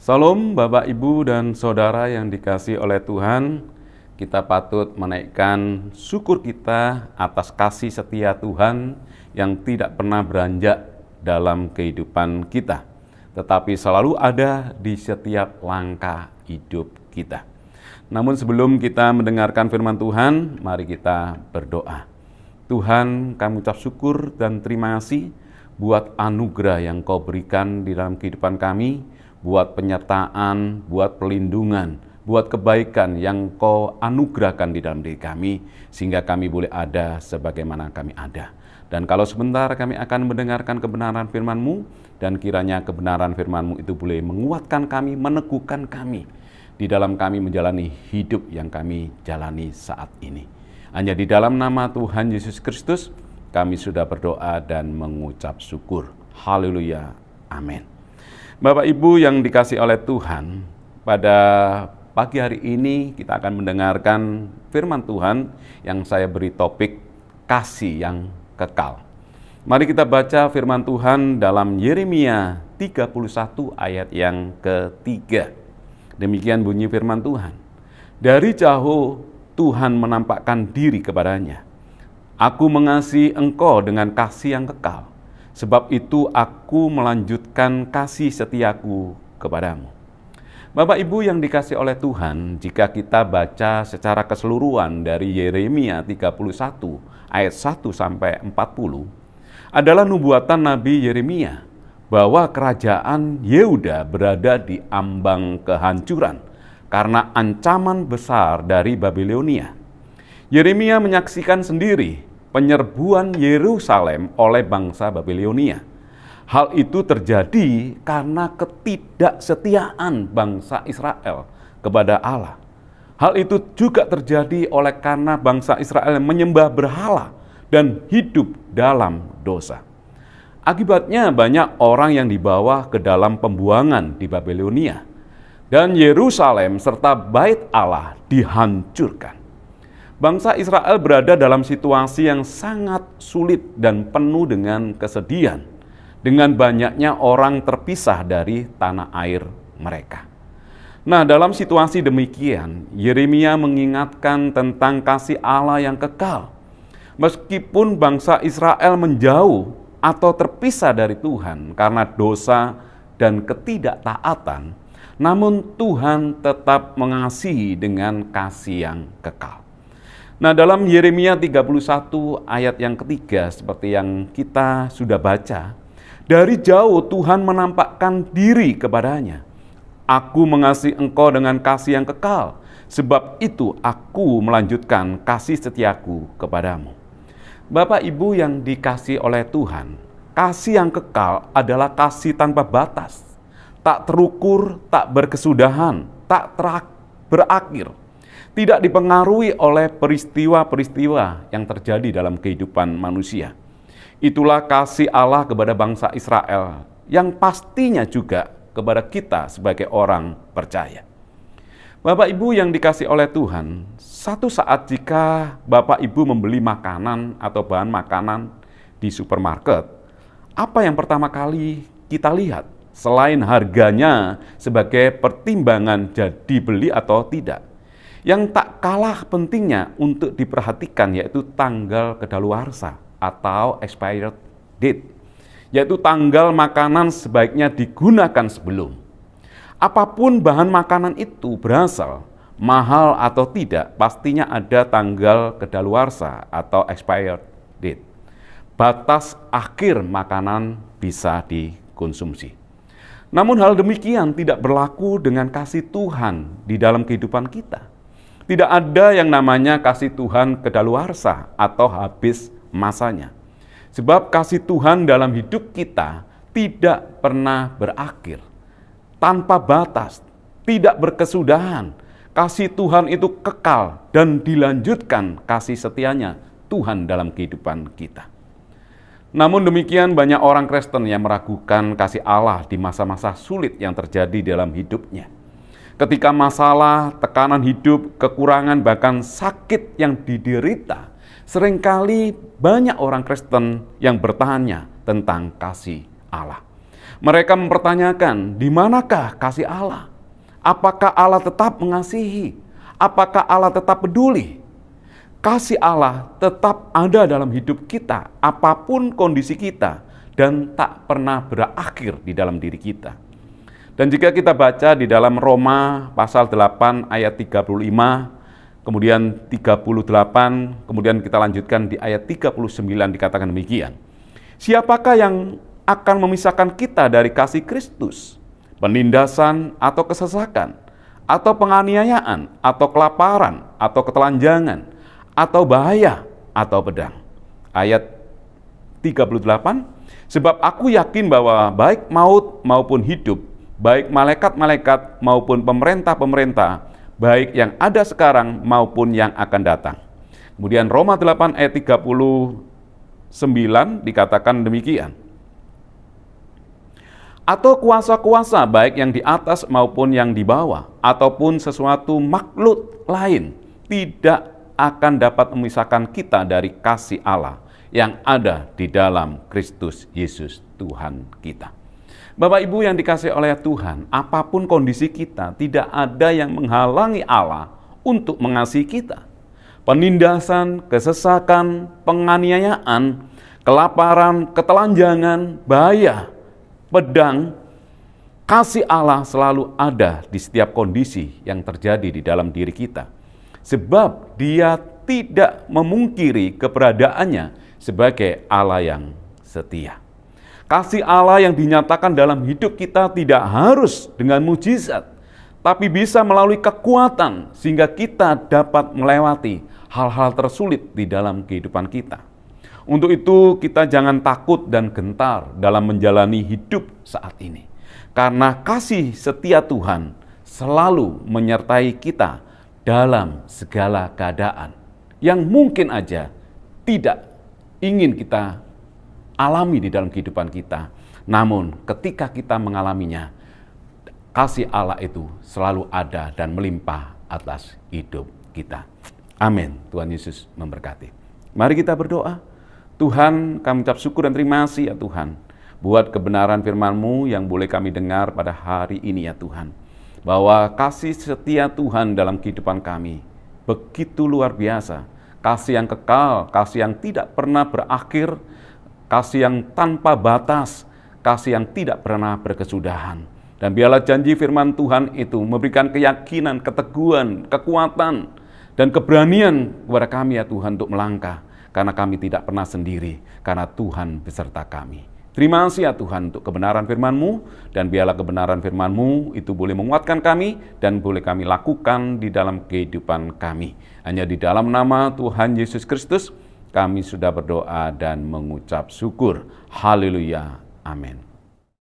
Salam Bapak, Ibu, dan Saudara yang dikasihi oleh Tuhan. Kita patut menaikkan syukur kita atas kasih setia Tuhan yang tidak pernah beranjak dalam kehidupan kita, tetapi selalu ada di setiap langkah hidup kita. Namun sebelum kita mendengarkan firman Tuhan, mari kita berdoa. Tuhan, kami ucap syukur dan terima kasih buat anugerah yang Kau berikan di dalam kehidupan kami, buat penyertaan, buat pelindungan, buat kebaikan yang Kau anugerahkan di dalam diri kami, sehingga kami boleh ada sebagaimana kami ada. Dan kalau sebentar kami akan mendengarkan kebenaran firman-Mu, dan kiranya kebenaran firman-Mu itu boleh menguatkan kami, meneguhkan kami, di dalam kami menjalani hidup yang kami jalani saat ini. Hanya di dalam nama Tuhan Yesus Kristus, kami sudah berdoa dan mengucap syukur. Haleluya. Amin. Bapak Ibu yang dikasihi oleh Tuhan, pada pagi hari ini kita akan mendengarkan firman Tuhan yang saya beri topik kasih yang kekal. Mari kita baca firman Tuhan dalam Yeremia 31 ayat yang ketiga. Demikian bunyi firman Tuhan. Dari jauh Tuhan menampakkan diri kepadanya. Aku mengasihi engkau dengan kasih yang kekal. Sebab itu aku melanjutkan kasih setiaku kepadamu. Bapak Ibu yang dikasihi oleh Tuhan, jika kita baca secara keseluruhan dari Yeremia 31 ayat 1 sampai 40, adalah nubuatan Nabi Yeremia bahwa kerajaan Yehuda berada di ambang kehancuran karena ancaman besar dari Babilonia. Yeremia menyaksikan sendiri penyerbuan Yerusalem oleh bangsa Babilonia. Hal itu terjadi karena ketidaksetiaan bangsa Israel kepada Allah. Hal itu juga terjadi oleh karena bangsa Israel menyembah berhala dan hidup dalam dosa. Akibatnya banyak orang yang dibawa ke dalam pembuangan di Babilonia, dan Yerusalem serta bait Allah dihancurkan. Bangsa Israel berada dalam situasi yang sangat sulit dan penuh dengan kesedihan, dengan banyaknya orang terpisah dari tanah air mereka. Nah, dalam situasi demikian, Yeremia mengingatkan tentang kasih Allah yang kekal. Meskipun bangsa Israel menjauh atau terpisah dari Tuhan karena dosa dan ketidaktaatan, namun Tuhan tetap mengasihi dengan kasih yang kekal. Nah, dalam Yeremia 31 ayat yang ketiga, seperti yang kita sudah baca, dari jauh Tuhan menampakkan diri kepadanya. Aku mengasihi engkau dengan kasih yang kekal, sebab itu aku melanjutkan kasih setiaku kepadamu. Bapak Ibu yang dikasihi oleh Tuhan, kasih yang kekal adalah kasih tanpa batas, tak terukur, tak berkesudahan, tak berakhir. Tidak dipengaruhi oleh peristiwa-peristiwa yang terjadi dalam kehidupan manusia. Itulah kasih Allah kepada bangsa Israel, yang pastinya juga kepada kita sebagai orang percaya. Bapak Ibu yang dikasihi oleh Tuhan, satu saat jika Bapak Ibu membeli makanan atau bahan makanan di supermarket, apa yang pertama kali kita lihat selain harganya sebagai pertimbangan jadi beli atau tidak? Yang tak kalah pentingnya untuk diperhatikan yaitu tanggal kedaluarsa atau expired date, yaitu tanggal makanan sebaiknya digunakan sebelum. Apapun bahan makanan itu berasal, mahal atau tidak, pastinya ada tanggal kedaluarsa atau expired date. Batas akhir makanan bisa dikonsumsi. Namun hal demikian tidak berlaku dengan kasih Tuhan di dalam kehidupan kita. Tidak ada yang namanya kasih Tuhan kedaluarsa atau habis masanya. Sebab kasih Tuhan dalam hidup kita tidak pernah berakhir. Tanpa batas, tidak berkesudahan. Kasih Tuhan itu kekal dan dilanjutkan kasih setianya Tuhan dalam kehidupan kita. Namun demikian banyak orang Kristen yang meragukan kasih Allah di masa-masa sulit yang terjadi dalam hidupnya. Ketika masalah, tekanan hidup, kekurangan, bahkan sakit yang diderita, seringkali banyak orang Kristen yang bertanya tentang kasih Allah. Mereka mempertanyakan, di manakah kasih Allah? Apakah Allah tetap mengasihi? Apakah Allah tetap peduli? Kasih Allah tetap ada dalam hidup kita, apapun kondisi kita, dan tak pernah berakhir di dalam diri kita. Dan jika kita baca di dalam Roma pasal 8 ayat 35, kemudian 38, kemudian kita lanjutkan di ayat 39 dikatakan demikian. Siapakah yang akan memisahkan kita dari kasih Kristus? Penindasan atau kesesakan, atau penganiayaan, atau kelaparan, atau ketelanjangan, atau bahaya, atau pedang. Ayat 38, sebab aku yakin bahwa baik maut maupun hidup, baik malaikat-malaikat maupun pemerintah-pemerintah, baik yang ada sekarang maupun yang akan datang. Kemudian Roma 8 ayat 39 dikatakan demikian. Atau kuasa-kuasa baik yang di atas maupun yang di bawah, ataupun sesuatu makhluk lain, tidak akan dapat memisahkan kita dari kasih Allah yang ada di dalam Kristus Yesus Tuhan kita. Bapak Ibu yang dikasihi oleh Tuhan, apapun kondisi kita, tidak ada yang menghalangi Allah untuk mengasihi kita. Penindasan, kesesakan, penganiayaan, kelaparan, ketelanjangan, bahaya, pedang, kasih Allah selalu ada di setiap kondisi yang terjadi di dalam diri kita. Sebab Dia tidak memungkiri keberadaannya sebagai Allah yang setia. Kasih Allah yang dinyatakan dalam hidup kita tidak harus dengan mujizat, tapi bisa melalui kekuatan sehingga kita dapat melewati hal-hal tersulit di dalam kehidupan kita. Untuk itu kita jangan takut dan gentar dalam menjalani hidup saat ini. Karena kasih setia Tuhan selalu menyertai kita dalam segala keadaan yang mungkin aja tidak ingin kita alami di dalam kehidupan kita. Namun ketika kita mengalaminya, kasih Allah itu selalu ada dan melimpah atas hidup kita. Amin. Tuhan Yesus memberkati. Mari kita berdoa. Tuhan, kami ucap syukur dan terima kasih ya Tuhan, buat kebenaran firman-Mu yang boleh kami dengar pada hari ini ya Tuhan. Bahwa kasih setia Tuhan dalam kehidupan kami begitu luar biasa. Kasih yang kekal, kasih yang tidak pernah berakhir, kasih yang tanpa batas, kasih yang tidak pernah berkesudahan. Dan biarlah janji firman Tuhan itu memberikan keyakinan, keteguhan, kekuatan, dan keberanian kepada kami ya Tuhan untuk melangkah. Karena kami tidak pernah sendiri, karena Tuhan beserta kami. Terima kasih ya Tuhan untuk kebenaran firman-Mu, dan biarlah kebenaran firman-Mu itu boleh menguatkan kami, dan boleh kami lakukan di dalam kehidupan kami. Hanya di dalam nama Tuhan Yesus Kristus, kami sudah berdoa dan mengucap syukur. Haleluya. Amin.